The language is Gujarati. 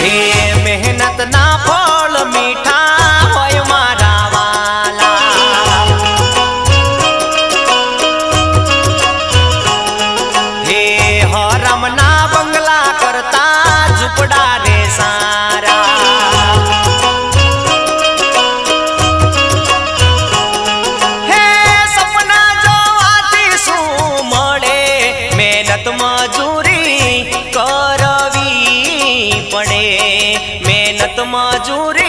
હે મહેનત ના ફળ મીઠા હોય મારા વાલા, હે હરમ ના બંગલા કરતા ઝૂંપડા રે સારા, હે સપના જોવાથી શું મળે, મહેનત મજૂરી કરવી પડે, મહેનત મજૂરી